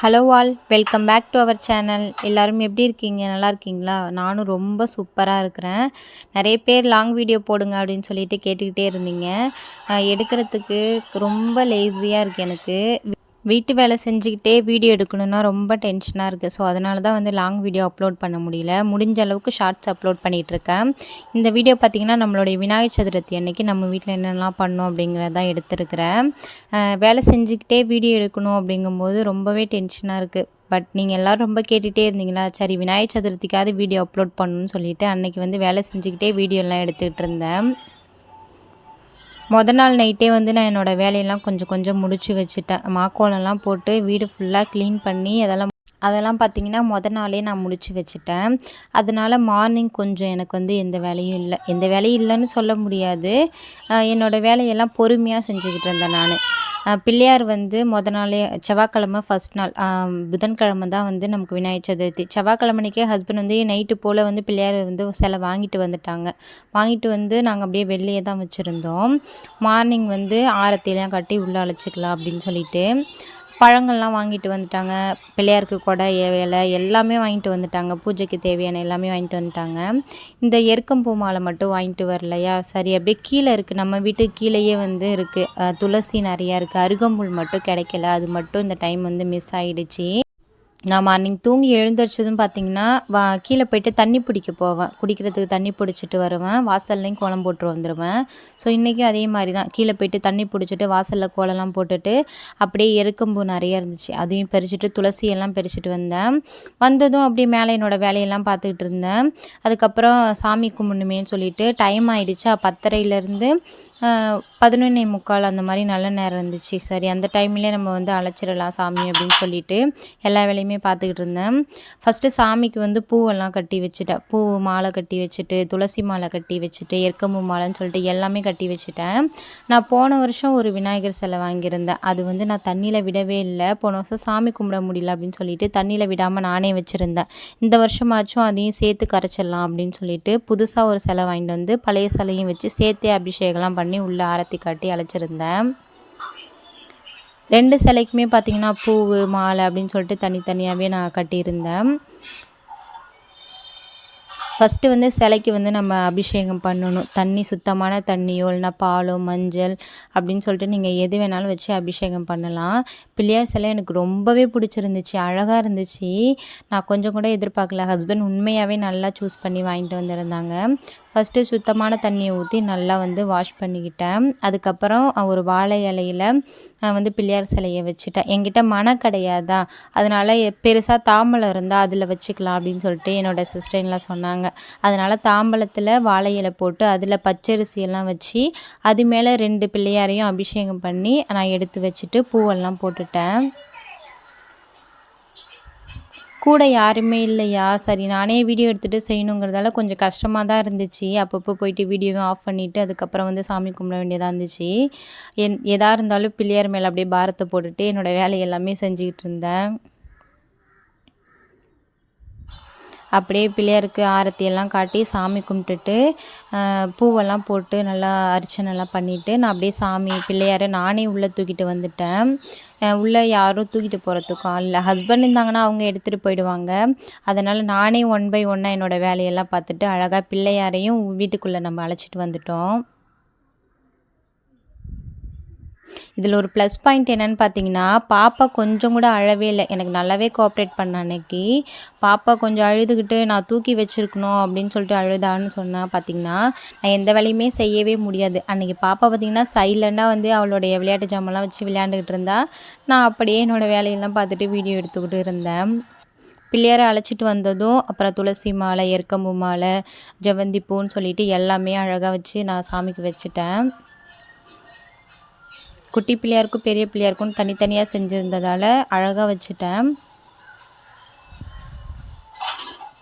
Hello all, welcome back to our channel. எல்லோரும் எப்படி இருக்கீங்க? நல்லா இருக்கீங்களா? நானும் ரொம்ப சூப்பராக இருக்கிறேன். நிறைய பேர் லாங் வீடியோ போடுங்க அப்படின்னு சொல்லிட்டு கேட்டுக்கிட்டே இருந்தீங்க. எடுக்கிறதுக்கு ரொம்ப லேசியாக இருக்குது எனக்கு. வீட்டு வேலை செஞ்சுக்கிட்டே வீடியோ எடுக்கணுன்னா ரொம்ப டென்ஷனாக இருக்குது. ஸோ அதனால தான் லாங் வீடியோ அப்லோட் பண்ண முடியல. முடிஞ்ச அளவுக்கு ஷார்ட்ஸ் அப்லோட் பண்ணிகிட்ருக்கேன். இந்த வீடியோ பார்த்திங்கன்னா நம்மளுடைய விநாயகர் சதுர்த்தி அன்னைக்கு நம்ம வீட்டில் என்னென்னலாம் பண்ணோம் அப்படிங்கிறதான் எடுத்துருக்கிறேன். வேலை செஞ்சுக்கிட்டே வீடியோ எடுக்கணும் அப்படிங்கும்போது ரொம்பவே டென்ஷனாக இருக்குது. பட் நீங்கள் எல்லோரும் ரொம்ப கேட்டுகிட்டே இருந்தீங்களா, சரி விநாயகர் சதுர்த்திக்காவது வீடியோ அப்லோட் பண்ணணும்னு சொல்லிவிட்டு அன்றைக்கி வேலை செஞ்சுக்கிட்டே வீடியோலாம் எடுத்துகிட்டு இருந்தேன். நாள் நைட்டே நான் என்னோடய வேலையெல்லாம் கொஞ்சம் கொஞ்சம் முடிச்சு வச்சுட்டேன். மாக்கோலம்லாம் போட்டு வீடு ஃபுல்லாக க்ளீன் பண்ணி அதெல்லாம் பார்த்திங்கன்னா நாளே நான் முடிச்சு வச்சுட்டேன். அதனால் மார்னிங் கொஞ்சம் எனக்கு எந்த வேலையும் இல்லை. எந்த வேலையும் இல்லைன்னு சொல்ல முடியாது. என்னோடய வேலையெல்லாம் பொறுமையாக செஞ்சுக்கிட்டு இருந்தேன் நான். பிள்ளையார் நாளே செவ்வாய்க்கிழமை ஃபஸ்ட் நாள், புதன்கிழமை தான் நமக்கு விநாயகர் சதுர்த்தி. செவ்வாய்க்கிழமைக்கே ஹஸ்பண்ட் நைட்டு போல் பிள்ளையார் சிலை வாங்கிட்டு வந்துட்டாங்க. வாங்கிட்டு நாங்கள் அப்படியே வெளியே தான் வச்சுருந்தோம். மார்னிங் ஆரத்திலாம் கட்டி உள்ளே அழைச்சிக்கலாம் அப்படின்னு சொல்லிட்டு பழங்கள்லாம் வாங்கிட்டு வந்துட்டாங்க. பிள்ளையாருக்கு கொடை இலை எல்லாமே வாங்கிட்டு வந்துட்டாங்க. பூஜைக்கு தேவையான எல்லாமே வாங்கிட்டு வந்துட்டாங்க. இந்த எருக்கம்பூ மாலை மட்டும் வாங்கிட்டு வரலையா, சரி அப்படியே கீழே இருக்குது, நம்ம வீட்டுக்கு கீழேயே இருக்குது. துளசி நிறையா இருக்குது. அருகம்புல் மட்டும் கிடைக்கல. அது மட்டும் இந்த டைம் மிஸ் ஆகிடுச்சி. நான் மார்னிங் தூங்கி எழுந்திரிச்சதும் பார்த்திங்கன்னா கீழே போய்ட்டு தண்ணி பிடிக்க போவேன். குடிக்கிறதுக்கு தண்ணி பிடிச்சிட்டு வருவேன். வாசல்லையும் கோலம் போட்டு வந்துடுவேன். ஸோ இன்றைக்கும் அதே மாதிரி தான் கீழே போய்ட்டு தண்ணி பிடிச்சிட்டு வாசலில் கோலம்லாம் போட்டுட்டு அப்படியே எருக்கம்பூ நிறைய இருந்துச்சு, அதையும் பறிச்சுட்டு துளசியெல்லாம் பறிச்சுட்டு வந்ததும் அப்படியே மேலே என்னோடய வேலையெல்லாம் பார்த்துக்கிட்டு இருந்தேன். அதுக்கப்புறம் சாமி கும்பிடணுமேன்னு சொல்லிட்டு டைம் ஆகிடுச்சா, 10:30லேருந்து 11:45 அந்த மாதிரி நல்ல நேரம் இருந்துச்சு. சரி அந்த டைம்லேயே நம்ம அழைச்சிடலாம் சாமி அப்படின்னு சொல்லிட்டு எல்லா வேலையுமே பார்த்துக்கிட்டு இருந்தேன். ஃபஸ்ட்டு சாமிக்கு பூவெல்லாம் கட்டி வச்சுட்டேன். பூ மாலை கட்டி வச்சுட்டு, துளசி மாலை கட்டி வச்சுட்டு, எருக்கம்பூ மாலைன்னு சொல்லிட்டு எல்லாமே கட்டி வச்சுட்டேன். நான் போன வருஷம் ஒரு விநாயகர் சிலை வாங்கியிருந்தேன். அது நான் தண்ணியில் விடவே இல்லை. போன வருஷம் சாமி கும்பிட முடியல அப்படின்னு சொல்லிட்டு தண்ணியில் விடாமல் நானே வச்சுருந்தேன். இந்த வருஷமாச்சும் அதையும் சேர்த்து கரைச்சிடலாம் அப்படின்னு சொல்லிட்டு புதுசாக ஒரு சிலை வாங்கிட்டு பழைய சிலையும் வச்சு சேர்த்தே அபிஷேகம்லாம் பண்ணி உள்ளே ஆரத்தி காட்டி அழைச்சிருந்தேன். 2 சிலைக்குமே பார்த்திங்கன்னா பூவு மாலை அப்படின்னு சொல்லிட்டு தனித்தனியாகவே நான் கட்டியிருந்தேன். ஃபஸ்ட்டு சிலைக்கு நம்ம அபிஷேகம் பண்ணணும். தண்ணி சுத்தமான தண்ணியோ இல்லைனா பாலோ மஞ்சள் அப்படின்னு சொல்லிட்டு நீங்கள் எது வேணாலும் வச்சு அபிஷேகம் பண்ணலாம். பிள்ளையார் சிலை எனக்கு ரொம்பவே பிடிச்சிருந்துச்சு, அழகாக இருந்துச்சு. நான் கொஞ்சம் கூட எதிர்பார்க்கல. ஹஸ்பண்ட் உண்மையாகவே நல்லா சூஸ் பண்ணி வாங்கிட்டு வந்திருந்தாங்க. ஃபஸ்ட்டு சுத்தமான தண்ணியை ஊற்றி நல்லா வாஷ் பண்ணிக்கிட்டேன். அதுக்கப்புறம் ஒரு வாழை இலையில் பிள்ளையார் சிலையை வச்சுட்டேன். என்கிட்ட மண கிடையாதா, அதனால் பெருசாக தாம்பலம் இருந்தால் அதில் வச்சுக்கலாம் அப்படின்னு சொல்லிட்டு என்னோடய சிஸ்டர்லாம் சொன்னாங்க. அதனால் தாம்பலத்தில் வாழை இலை போட்டு அதில் பச்சரிசியெல்லாம் வச்சு அது மேலே 2 பிள்ளையாரையும் அபிஷேகம் பண்ணி நான் எடுத்து வச்சுட்டு பூவெல்லாம் போட்டுட்டேன். கூட யாருமே இல்லையா, சரி நானே வீடியோ எடுத்துகிட்டு செய்யணுங்கிறதால கொஞ்சம் கஷ்டமாக தான் இருந்துச்சு. அப்பப்போ போயிட்டு வீடியோவும் ஆஃப் பண்ணிவிட்டு அதுக்கப்புறம் சாமி கும்பிட வேண்டியதாக இருந்துச்சு. எதாக இருந்தாலும் பிள்ளையார் மேலே அப்படியே பாரத்தை போட்டுட்டு என்னோடய வேலை எல்லாமே செஞ்சுக்கிட்டு இருந்தேன். அப்படியே பிள்ளையாருக்கு ஆரத்தியெல்லாம் காட்டி சாமி கும்பிட்டுட்டு பூவெல்லாம் போட்டு நல்லா அர்ச்சனைலாம் பண்ணிவிட்டு நான் அப்படியே சாமி பிள்ளையாரை நானே உள்ளே தூக்கிட்டு வந்துட்டேன். உள்ளே யாரும் தூக்கிட்டு போகிறதுக்கும் ஆள் இல்லை. ஹஸ்பண்ட் இருந்தாங்கன்னா அவங்க எடுத்துகிட்டு போயிடுவாங்க. அதனால் நானே 1 பை 1 என்னோடய வேலையெல்லாம் பார்த்துட்டு அழகாக பிள்ளையாரையும் வீட்டுக்குள்ளே நம்ம அழைச்சிட்டு வந்துட்டோம். இதில் ஒரு ப்ளஸ் பாயிண்ட் என்னென்னு பார்த்தீங்கன்னா, பாப்பா கொஞ்சம் கூட அழவே இல்லை. எனக்கு நல்லாவே கோஆப்ரேட் பண்ண அன்னைக்கு. பாப்பா கொஞ்சம் அழுதுகிட்டு நான் தூக்கி வச்சுருக்கணும் அப்படின்னு சொல்லிட்டு அழுதான்னு சொன்னால் பார்த்திங்கன்னா, நான் எந்த வேலையுமே செய்யவே முடியாது. அன்றைக்கி பாப்பா பார்த்திங்கன்னா சைலண்டாக அவளுடைய விளையாட்டு ஜாமான்லாம் வச்சு விளையாண்டுக்கிட்டு இருந்தா. நான் அப்படியே என்னோடய வேலையெல்லாம் பார்த்துட்டு வீடியோ எடுத்துக்கிட்டு இருந்தேன். பிள்ளையாரை அழைச்சிட்டு வந்ததும் அப்புறம் துளசி மாலை, எருக்கம்பூ மாலை, ஜெவந்தி பூன்னு சொல்லிட்டு எல்லாமே அழகாக வச்சு நான் சாமிக்கு வச்சுட்டேன். குட்டி பிள்ளையாருக்கும் பெரிய பிள்ளையாருக்கும் தனித்தனியாக செஞ்சுருந்ததால் அழகாக வச்சுட்டேன்.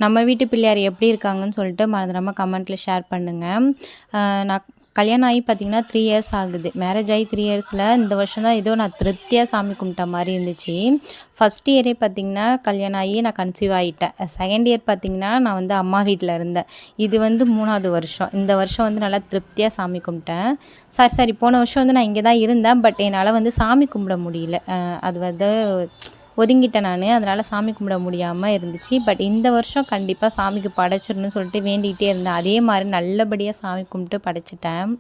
நம்ம வீட்டு பிள்ளையார் எப்படி இருக்காங்கன்னு சொல்லிட்டு மறந்துடாமல் கமெண்ட்டில் ஷேர் பண்ணுங்கள். நான் கல்யாணம் ஆகி பார்த்திங்கன்னா 3 இயர்ஸ் ஆகுது. மேரேஜ் ஆகி 3 இயர்ஸில் இந்த வருஷம் தான் ஏதோ நான் திருப்தியாக சாமி கும்பிட்ட மாதிரி இருந்துச்சு. ஃபஸ்ட் இயரே பார்த்திங்கன்னா கல்யாணம் ஆகி நான் கன்சீவ் ஆகிட்டேன். செகண்ட் இயர் பார்த்திங்கன்னா நான் அம்மா வீட்டில் இருந்தேன். இது 3வது வருஷம். இந்த வருஷம் நல்லா திருப்தியாக சாமி கும்பிட்டேன். சரி போன வருஷம் நான் இங்கே தான் இருந்தேன். பட் என்னால் சாமி கும்பிட முடியல. அது ஒதுங்கிட்டேன் நான். அதனால் சாமி கும்பிட முடியாமல் இருந்துச்சு. பட் இந்த வருஷம் கண்டிப்பாக சாமிக்கு படைச்சிடணும்னு சொல்லிட்டு வேண்டிகிட்டே இருந்தேன். அதே மாதிரி நல்லபடியாக சாமி கும்பிட்டு படைச்சிட்டேன்.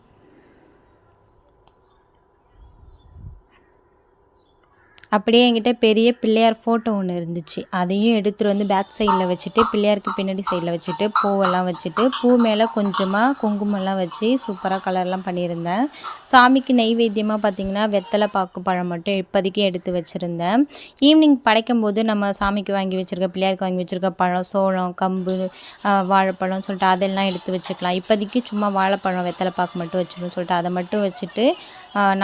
அப்படியே என்கிட்ட பெரிய பிள்ளையார் ஃபோட்டோ ஒன்று இருந்துச்சு. அதையும் எடுத்துகிட்டு வந்து பேக் சைடில் வச்சுட்டு, பிள்ளையாருக்கு பின்னாடி சைடில் வச்சுட்டு, பூவெல்லாம் வச்சுட்டு, பூ மேலே கொஞ்சமாக குங்குமம்லாம் வச்சு சூப்பராக கலர்லாம் பண்ணியிருந்தேன். சாமிக்கு நெய்வேத்தியமாக பார்த்திங்கன்னா வெத்தலை பாக்கு பழம் மட்டும் இப்போதைக்கு எடுத்து வச்சுருந்தேன். ஈவினிங் படைக்கும்போது நம்ம சாமிக்கு வாங்கி வச்சுருக்க, பிள்ளையாருக்கு வாங்கி வச்சுருக்க பழம், சோளம், கம்பு, வாழைப்பழம்னு சொல்லிட்டு அதெல்லாம் எடுத்து வச்சுக்கலாம். இப்போதைக்கு சும்மா வாழைப்பழம் வெத்தலை பாக்கு மட்டும் வச்சிடணும்னு சொல்லிட்டு அதை மட்டும் வச்சுட்டு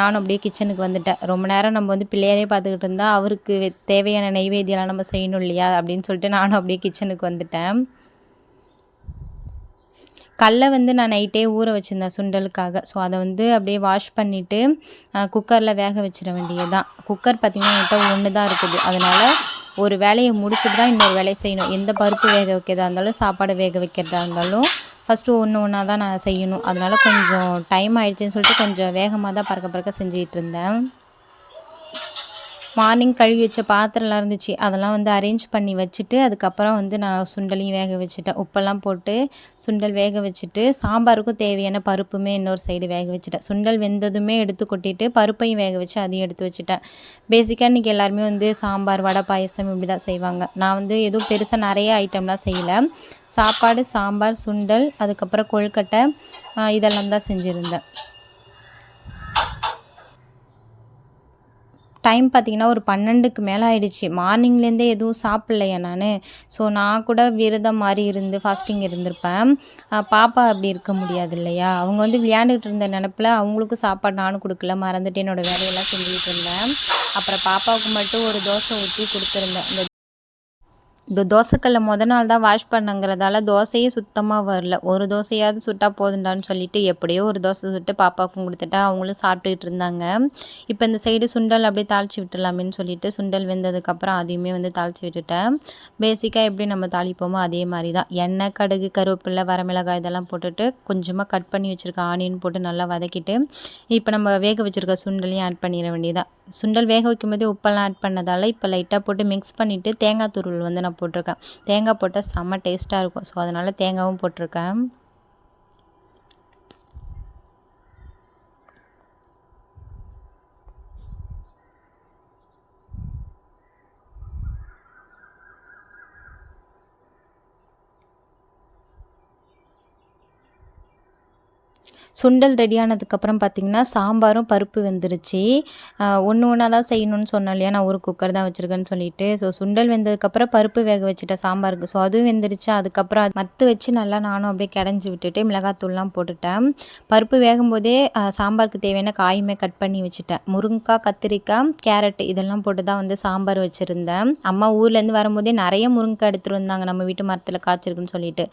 நானும் அப்படியே கிச்சனுக்கு வந்துட்டேன். ரொம்ப நேரம் நம்ம வந்து பிள்ளையாரே பார்த்துக்கிட்டு இருந்தால் அவருக்கு தேவையான நெய்வேத்தியம்லாம் நம்ம செய்யணும் இல்லையா அப்படின்னு சொல்லிட்டு நானும் அப்படியே கிச்சனுக்கு வந்துட்டேன். கடல வந்து நான் நைட்டே ஊற வச்சுருந்தேன் சுண்டலுக்காக. ஸோ அதை வந்து அப்படியே வாஷ் பண்ணிவிட்டு குக்கரில் வேக வச்சிட வேண்டியது தான். குக்கர் பார்த்திங்கன்னா என்கிட்ட ஒன்று தான் இருக்குது. அதனால் ஒரு வேலையை முடிச்சுட்டு தான் இன்னொரு வேலையை செய்யணும். எந்த பருப்பு வேக வைக்கிறதா இருந்தாலும், சாப்பாடு வேக வைக்கிறதா இருந்தாலும் ஃபஸ்ட்டு ஒன்றா தான் நான் செய்யணும். அதனால் கொஞ்சம் டைம் ஆகிடுச்சின்னு சொல்லிட்டு கொஞ்சம் வேகமாக தான் பறக்க செஞ்சுக்கிட்டு இருந்தேன். மார்னிங் கழுவி வச்ச பாத்திரம்லாம் இருந்துச்சு. அதெல்லாம் வந்து அரேஞ்ச் பண்ணி வச்சுட்டு அதுக்கப்புறம் வந்து நான் சுண்டலையும் வேக வச்சுட்டேன். உப்பெல்லாம் போட்டு சுண்டல் வேக வச்சுட்டு சாம்பாருக்கும் தேவையான பருப்புமே இன்னொரு சைடு வேக வச்சுட்டேன். சுண்டல் வெந்ததுமே எடுத்து கொட்டிட்டு பருப்பையும் வேக வச்சு அதையும் எடுத்து வச்சுட்டேன். பேசிக்காக இன்றைக்கி எல்லாருமே வந்து சாம்பார், வடை, பாயசம் இப்படி தான் செய்வாங்க. நான் வந்து எதுவும் பெருசாக நிறைய ஐட்டம்லாம் செய்யலை. சாப்பாடு, சாம்பார், சுண்டல், அதுக்கப்புறம் கொழுக்கட்டை இதெல்லாம் தான் செஞ்சுருந்தேன். டைம் பார்த்திங்கன்னா ஒரு 12க்கு மேலே ஆகிடுச்சு. மார்னிங்லேருந்தே எதுவும் சாப்பிட்லையா நான். ஸோ நான் கூட விரதம் மாதிரி இருந்து ஃபாஸ்டிங் இருந்திருப்பேன். பாப்பா அப்படி இருக்க முடியாது இல்லையா. அவங்க வந்து விளையாண்டுக்கிட்டு இருந்த நினப்பில் அவங்களுக்கும் சாப்பாடு நானும் கொடுக்கல, மறந்துட்டு என்னோடய வேலையெல்லாம் செஞ்சுக்கிட்டு இருந்தேன். அப்புறம் பாப்பாவுக்கு மட்டும் ஒரு தோசை ஊற்றி கொடுத்துருந்தேன். இந்த தோசைக்கல்லை நாள் தான் வாஷ் பண்ணங்கிறதால தோசையே சுத்தமாக வரல. ஒரு தோசையாவது சுட்டால் போதுண்டான்னு சொல்லிட்டு எப்படியோ ஒரு தோசை சுட்டு பாப்பாவுக்கும் கொடுத்துட்டா அவங்களும் சாப்பிட்டுக்கிட்டு இருந்தாங்க. இப்போ இந்த சைடு சுண்டல் அப்படியே தாளித்து விட்டுடலாமேன்னு சொல்லிட்டு சுண்டல் வெந்ததுக்கப்புறம் அதையுமே வந்து தாளித்து விட்டுட்டேன். பேசிக்காக எப்படி நம்ம தாளிப்போமோ அதே மாதிரி தான். எண்ணெய், கடுகு, கருவேப்பிலை, வரமிளகாய் இதெல்லாம் போட்டுட்டு கொஞ்சமாக கட் பண்ணி வச்சுருக்க ஆனியன் போட்டு நல்லா வதக்கிட்டு இப்போ நம்ம வேக வச்சுருக்க சுண்டலையும் ஆட் பண்ணிட வேண்டியதான். சுண்டல் வேக வைக்கும்போதே உப்பெல்லாம் ஆட் பண்ணதால் இப்போ லைட்டாக போட்டு மிக்ஸ் பண்ணிவிட்டு தேங்காய் துருவல் வந்து நான் போட்டிருக்கேன். தேங்காய் போட்டால் செம்ம டேஸ்ட்டாக இருக்கும். ஸோ அதனால் தேங்காயும் போட்டிருக்கேன். சுண்டல் ரெடி ஆனதுக்கப்புறம் பார்த்திங்கன்னா சாம்பாரும் பருப்பு வெந்துருச்சு. ஒன்றா தான் செய்யணும்னு சொன்னேன் இல்லையா, நான் ஒரு குக்கர் தான் வச்சுருக்கேன்னு சொல்லிட்டு. ஸோ சுண்டல் வெந்ததுக்கப்புறம் பருப்பு வேக வச்சுட்டேன் சாம்பாருக்கு. ஸோ அதுவும் வெந்துருச்சு. அதுக்கப்புறம் அது மத்து வச்சு நல்லா நானும் அப்படியே கிடஞ்சி விட்டுட்டு மிளகாத்தூள்லாம் போட்டுட்டேன். பருப்பு வேகும்போதே சாம்பாருக்கு தேவையான காயுமே கட் பண்ணி வச்சுட்டேன். முருங்கைக்காய், கத்திரிக்காய், கேரட் இதெல்லாம் போட்டு தான் வந்து சாம்பார் வச்சுருந்தேன். அம்மா ஊர்லேருந்து வரும்போதே நிறைய முருங்கைக்காய் எடுத்துகிட்டு வந்தாங்க, நம்ம வீட்டு மரத்தில் காய்ச்சிருக்குன்னு சொல்லிட்டு.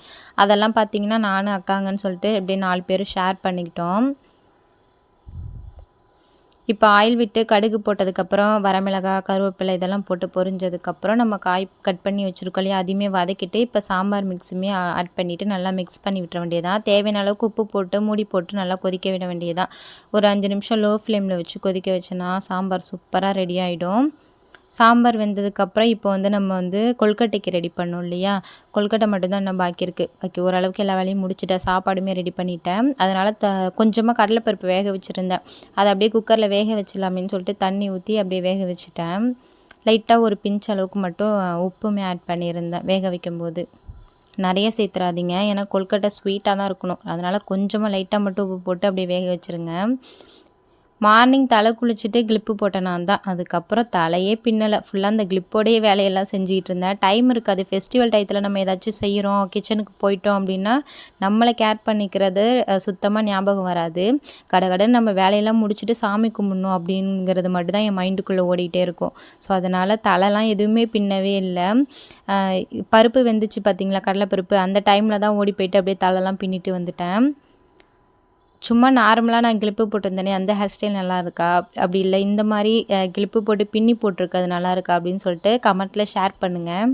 அதெல்லாம் பார்த்திங்கன்னா நானும் அக்காங்கன்னு சொல்லிட்டு அப்படியே 4 பேரும் ஷேர் பண்ணிக்கிட்டோம். இப்போ ஆயில் விட்டு கடுகு போட்டதுக்கப்புறம் வரமிளகாய், கருவேப்பிலை இதெல்லாம் போட்டு பொரிஞ்சதுக்கப்புறம் நம்ம காய் கட் பண்ணி வச்சுருக்கோம் இல்லையா, அதையுமே வதக்கிட்டு இப்போ சாம்பார் மிக்ஸுமே ஆட் பண்ணிவிட்டு நல்லா மிக்ஸ் பண்ணி விட்டுற வேண்டியதான். தேவையான அளவுக்கு உப்பு போட்டு மூடி போட்டு நல்லா கொதிக்க விட வேண்டியதான். ஒரு 5 நிமிஷம் லோ ஃப்ளேமில் வச்சு கொதிக்க வச்சோன்னா சாம்பார் சூப்பராக ரெடி ஆகிடும். சாம்பார் வெந்ததுக்கப்புறம் இப்போ வந்து நம்ம வந்து கொழுக்கட்டைக்கு ரெடி பண்ணோம் இல்லையா, கொழுக்கட்டை மட்டும்தான் இன்னும் பாக்கி இருக்குது. ஓகே, ஓரளவுக்கு எல்லா வேலையும் முடிச்சுட்டேன். சாப்பாடுமே ரெடி பண்ணிட்டேன். அதனால் கொஞ்சமாக கடலைப்பருப்பு வேக வச்சுருந்தேன். அதை அப்படியே குக்கரில் வேக வச்சிடலாமேன்னு சொல்லிட்டு தண்ணி ஊற்றி அப்படியே வேக வச்சுட்டேன். லைட்டாக ஒரு பிஞ்ச் அளவுக்கு மட்டும் உப்புமே ஆட் பண்ணியிருந்தேன் வேக வைக்கும்போது. நிறைய சேர்த்துறாதீங்க, ஏன்னா கொழுக்கட்டை ஸ்வீட்டாக தான் இருக்கணும். அதனால் கொஞ்சமாக லைட்டாக மட்டும் உப்பு போட்டு அப்படியே வேக வச்சுருங்க. மார்னிங் தலை குளிச்சுட்டு கிளிப்பு போட்டேன் நான் தான். அதுக்கப்புறம் தலையே பின்னலை. ஃபுல்லாக அந்த கிளிப்போடைய வேலையெல்லாம் செஞ்சுக்கிட்டு இருந்தேன். டைம் இருக்காது. ஃபெஸ்டிவல் டயத்தில் நம்ம ஏதாச்சும் செய்கிறோம், கிச்சனுக்கு போயிட்டோம் அப்படின்னா நம்மளை கேர் பண்ணிக்கிறது சுத்தமாக ஞாபகம் வராது. கடகடன்னு நம்ம வேலையெல்லாம் முடிச்சுட்டு சாமி கும்பிடணும் அப்படிங்கிறது மட்டும்தான் என் மைண்டுக்குள்ளே ஓடிக்கிட்டே இருக்கும். ஸோ அதனால் தலைலாம் எதுவுமே பின்னவே இல்லை. பருப்பு வெந்துச்சு பார்த்திங்களா, கடலைப்பருப்பு, அந்த டைமில் தான் ஓடி போயிட்டு அப்படியே தலைலாம் பின்னிட்டு வந்துட்டேன். சும்மா நார்மலாக நான் கிளிப்பு போட்டிருந்தேனே அந்த ஹேர் ஸ்டைல் நல்லா இருக்கா, அப்படி இல்லை இந்த மாதிரி கிளிப்பு போட்டு பின்னி போட்டிருக்கு அது நல்லா இருக்கா அப்படின்னு சொல்லிட்டு கமெண்ட்டில் ஷேர் பண்ணுங்கள்.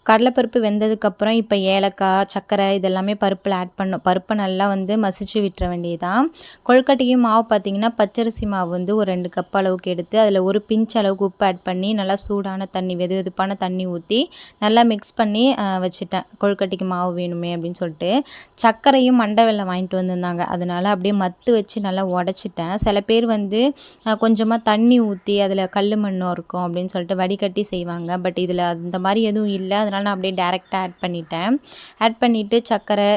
கடலைப்பருப்பு வெந்ததுக்கப்புறம் இப்போ ஏலக்காய், சர்க்கரை இதெல்லாமே பருப்பில் ஆட் பண்ணணும். பருப்பை நல்லா வந்து மசிச்சு விட்டுற வேண்டியதுதான். கொழுக்கட்டையும் மாவு பார்த்திங்கன்னா பச்சரிசி மாவு வந்து ஒரு 2 கப் அளவுக்கு எடுத்து அதில் ஒரு பிஞ்ச் அளவுக்கு உப்பு ஆட் பண்ணி நல்லா சூடான தண்ணி வெதுவெதுப்பான தண்ணி ஊற்றி நல்லா மிக்ஸ் பண்ணி வச்சுட்டேன். கொழுக்கட்டைக்கு மாவு வேணுமே அப்படின்னு சொல்லிட்டு. சர்க்கரையும் மண்டை வெல்லம் வாங்கிட்டு வந்திருந்தாங்க. அதனால் அப்படியே மத்து வச்சு நல்லா உடச்சிட்டேன். சில பேர் வந்து கொஞ்சமாக தண்ணி ஊற்றி அதில் கல் மண்ணும் இருக்கும் அப்படின்னு சொல்லிட்டு வடிகட்டி செய்வாங்க. பட் இதில் அந்த மாதிரி எதுவும் இல்லை. அதனால் நான் அப்படியே டேரெக்டாக ஆட் பண்ணிட்டேன். ஆட் பண்ணிவிட்டு சர்க்கரை,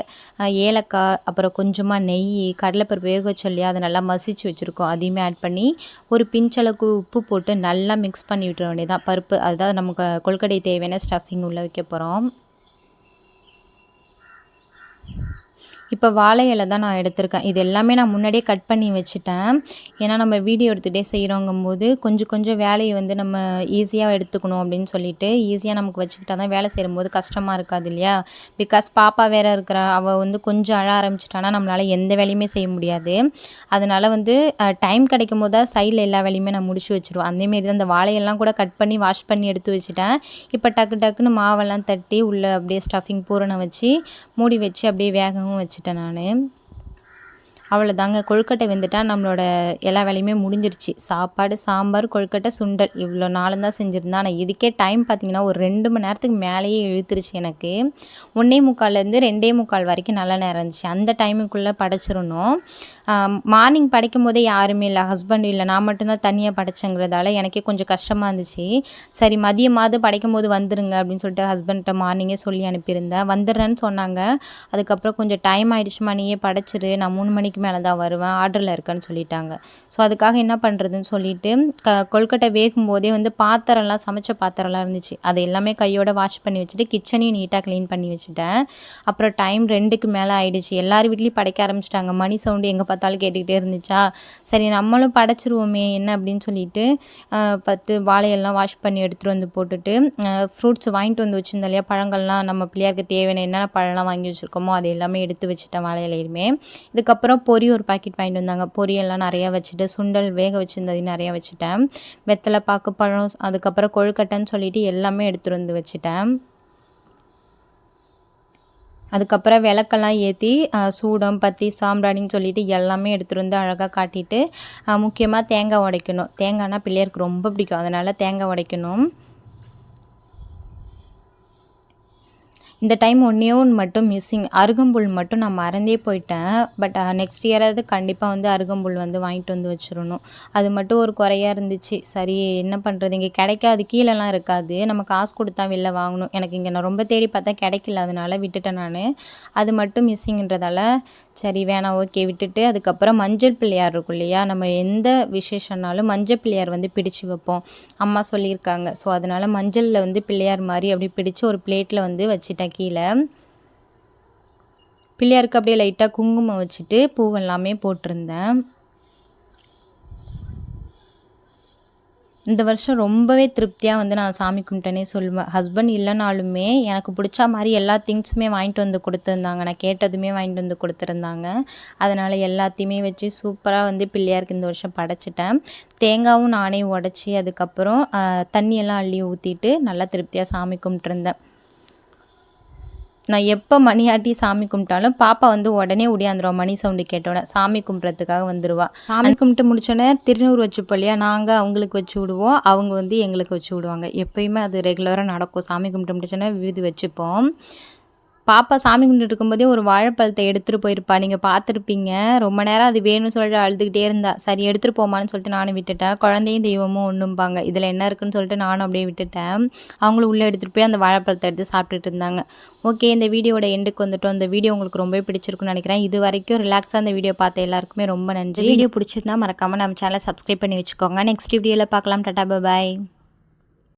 ஏலக்காய், அப்புறம் கொஞ்சமாக நெய், கடலைப்பருப்பு வேக வச்சோம் இல்லையா, அதை நல்லா மசிச்சு வச்சுருக்கோம். அதையுமே ஆட் பண்ணி ஒரு பிஞ்சளவுக்கு உப்பு போட்டு நல்லா மிக்ஸ் பண்ணி விட்டுற வேண்டியதான். பருப்பு அதாவது நமக்கு கொழுக்கட்டை தேவையான ஸ்டஃபிங் உள்ளே வைக்க போகிறோம். இப்போ வாழை இலை தான் நான் எடுத்திருக்கேன். இது எல்லாமே நான் முன்னாடியே கட் பண்ணி வச்சுட்டேன். ஏன்னா நம்ம வீடியோ எடுத்துகிட்டே செய்கிறோங்கும்போது கொஞ்சம் வேலையை வந்து நம்ம ஈஸியாக எடுத்துக்கணும் அப்படின்னு சொல்லிட்டு ஈஸியாக நமக்கு வச்சுக்கிட்டா தான் வேலை செய்யும்போது கஷ்டமாக இருக்காது இல்லையா. பிகாஸ் பாப்பா வேறு இருக்கிறா, அவள் வந்து கொஞ்சம் அழ ஆரம்பிச்சிட்டானா நம்மளால் எந்த வேலையுமே செய்ய முடியாது. அதனால் வந்து டைம் கிடைக்கும் போது தான் சைடில் எல்லா வேலையுமே நான் முடிச்சு வச்சுருவேன். அதேமாரி தான் அந்த வாழையெல்லாம் கூட கட் பண்ணி வாஷ் பண்ணி எடுத்து வச்சுட்டேன். இப்போ டக்குன்னு மாவெல்லாம் தட்டி உள்ளே அப்படியே ஸ்டஃபிங் பூரணை வச்சு மூடி வச்சு அப்படியே வேகவும் வச்சுட்டேன் நான். அவ்வளோதாங்க, கொழுக்கட்டை வெந்துட்டா நம்மளோட எல்லா வேலையுமே முடிஞ்சிருச்சு. சாப்பாடு, சாம்பார், கொழுக்கட்டை, சுண்டல் இவ்வளோ 4 தான் செஞ்சுருந்தேன். ஆனால் இதுக்கே டைம் பார்த்திங்கன்னா ஒரு 2 மணி நேரத்துக்கு மேலேயே இழுத்துருச்சு எனக்கு. 1:45லேருந்து 2:45 வரைக்கும் நல்ல நேரம் இருந்துச்சு. அந்த டைமுக்குள்ளே படைச்சிடணும். மார்னிங் படைக்கும் போதே யாருமே இல்லை, ஹஸ்பண்ட் இல்லை, நான் மட்டும்தான் தனியாக படைச்சேங்கிறதால எனக்கே கொஞ்சம் கஷ்டமாக இருந்துச்சு. சரி மதியமாவது படைக்கும் போது வந்துருங்க அப்படின்னு சொல்லிட்டு ஹஸ்பண்ட்டை மார்னிங்கே சொல்லி அனுப்பியிருந்தேன். வந்துடுறேன்னு சொன்னாங்க. அதுக்கப்புறம் கொஞ்சம் டைம் ஆகிடுச்சுமா, நீயே படைச்சிரு, நான் 3 மணிக்கு மேலே தான் வருவேன், ஆர்டரில் இருக்கேன்னு சொல்லிட்டாங்க. ஸோ அதுக்காக என்ன பண்ணுறதுன்னு சொல்லிட்டு கொழுக்கட்டை வேகும் போதே வந்து பாத்திரம்லாம் சமைச்ச பாத்திரம்லாம் இருந்துச்சு. அதை எல்லாமே கையோட வாஷ் பண்ணி வச்சுட்டு கிச்சனையும் நீட்டாக க்ளீன் பண்ணி வச்சுட்டேன். அப்புறம் டைம் 2க்கு மேலே ஆகிடுச்சு. எல்லார் வீட்லேயும் படைக்க ஆரம்பிச்சிட்டாங்க. மணி சவுண்டு எங்கே பார்த்தாலும் கேட்டுக்கிட்டே இருந்துச்சா, சரி நம்மளும் படைச்சிருவோமே என்ன அப்படின்னு சொல்லிட்டு 10 வாழையெல்லாம் வாஷ் பண்ணி எடுத்துகிட்டு வந்து போட்டுட்டு ஃப்ரூட்ஸ் வாங்கிட்டு வந்து வச்சுருந்தோம் இல்லையா, பழங்கள்லாம் நம்ம பிள்ளையாருக்கு தேவையான என்னென்ன பழம்லாம் வாங்கி வச்சுருக்கோமோ அது எல்லாமே எடுத்து வச்சுட்டேன் வாழையிலையுமே. இதுக்கப்புறம் பொரி ஒரு பாக்கெட் வாங்கிட்டு வந்தாங்க. பொரியெல்லாம் நிறையா வச்சுட்டு சுண்டல் வேக வச்சுருந்ததையும் நிறையா வச்சுட்டேன். வெத்தலை பாக்கு, பழம், அதுக்கப்புறம் கொழுக்கட்டைன்னு சொல்லிட்டு எல்லாமே எடுத்துகிட்டு வந்து வச்சுட்டேன். அதுக்கப்புறம் விளக்கெல்லாம் ஏற்றி சூடம், பத்தி, சாம்பிராணின்னு சொல்லிட்டு எல்லாமே எடுத்துகிட்டு வந்து அழகாக காட்டிட்டு முக்கியமாக தேங்காய் உடைக்கணும். தேங்காய்னா பிள்ளையாருக்கு ரொம்ப பிடிக்கும், அதனால் தேங்காய் உடைக்கணும். இந்த டைம் ஒன்றே ஒன்று மட்டும் மிஸ்ஸிங், அருகம்புல் மட்டும் நான் மறந்தே போயிட்டேன். பட் நெக்ஸ்ட் இயராவது கண்டிப்பாக வந்து அருகம்புல் வந்து வாங்கிட்டு வந்து வச்சிடணும். அது மட்டும் ஒரு குறையாக இருந்துச்சு. சரி என்ன பண்ணுறது, இங்கே கிடைக்காது, கீழெல்லாம் இருக்காது, நம்ம காசு கொடுத்தா வெளில வாங்கணும். எனக்கு இங்கே நான் ரொம்ப தேடி பார்த்தா கிடைக்கல, அதனால் விட்டுட்டேன் நான். அது மட்டும் மிஸ்ஸிங்கிறதால சரி வேணாம் ஓகே விட்டுட்டு, அதுக்கப்புறம் மஞ்சள் பிள்ளையார் இருக்கும் இல்லையா, நம்ம எந்த விசேஷனாலும் மஞ்சள் பிள்ளையார் வந்து பிடிச்சு வைப்போம், அம்மா சொல்லியிருக்காங்க. ஸோ அதனால் மஞ்சளில் வந்து பிள்ளையார் மாதிரி அப்படி பிடிச்சி ஒரு பிளேட்டில் வந்து வச்சுட்டேன். கீழே பிள்ளையாருக்கு அப்படியே லைட்டாக குங்குமம் வச்சுட்டு பூவெல்லாமே போட்டிருந்தேன். இந்த வருஷம் ரொம்பவே திருப்தியாக வந்து நான் சாமி கும்பிட்டேனே சொல்லுவேன். ஹஸ்பண்ட் இல்லைனாலுமே எனக்கு பிடிச்ச மாதிரி எல்லா திங்ஸுமே வாங்கிட்டு வந்து கொடுத்துருந்தாங்க. நான் கேட்டதுமே வாங்கிட்டு வந்து கொடுத்துருந்தாங்க. அதனால் எல்லாத்தையுமே வச்சு சூப்பராக வந்து பிள்ளையாருக்கு இந்த வருஷம் படைச்சிட்டேன். தேங்காயும் நானே உடச்சி அதுக்கப்புறம் தண்ணியெல்லாம் அள்ளி ஊற்றிட்டு நல்லா திருப்தியாக சாமி கும்பிட்டுருந்தேன். நான் எப்போ மணியாட்டி சாமி கும்பிட்டாலும் பாப்பா வந்து உடனே ஓடியாந்துருவா. மணி சவுண்டு கேட்டோன்னே சாமி கும்பிட்றதுக்காக வந்துடுவா. சாமி கும்பிட்டு முடிச்சோடனே திருநூறு வச்சுப்போம் இல்லையா, நாங்கள் அவங்களுக்கு வச்சு விடுவோம், அவங்க வந்து எங்களுக்கு வச்சு விடுவாங்க. எப்போயுமே அது ரெகுலராக நடக்கும். சாமி கும்பிட்டு முடிச்சோன்னே விபூதி வச்சுப்போம். பாப்பா சாமி கும்பிட்டு இருக்கும்போதே ஒரு வாழைப்பழத்தை எடுத்துகிட்டு போயிருப்பா, நீங்கள் பார்த்துருப்பீங்க. ரொம்ப நேரம் அது வேணும்னு சொல்லிட்டு அழுதுகிட்டே இருந்தா. சரி எடுத்துகிட்டு போமான்னு சொல்லிட்டு நானும் விட்டுட்டேன். குழந்தையும் தெய்வமும் ஒன்றும்பாங்க, இதில் என்ன இருக்குன்னு சொல்லிட்டு நானும் அப்படியே விட்டுட்டேன். அவங்களும் உள்ளே எடுத்துகிட்டு போய் அந்த வாழைப்பழத்தை எடுத்து சாப்பிட்டுட்டு இருந்தாங்க. ஓகே, இந்த வீடியோட எண்டுக்கு வந்துட்டோம். இந்த வீடியோ உங்களுக்கு ரொம்ப பிடிச்சிருக்குன்னு நினைக்கிறேன். இது வரைக்கும் ரிலாக்ஸாக இந்த வீடியோ பார்த்த எல்லாருக்குமே ரொம்ப நன்றி. வீடியோ பிடிச்சிருந்தா மறக்காமல் நம்ம சேனலை சப்ஸ்கிரைப் பண்ணி வச்சுக்கோங்க. நெக்ஸ்ட் வீடியோவில் பார்க்கலாம். டாடா, பாய்.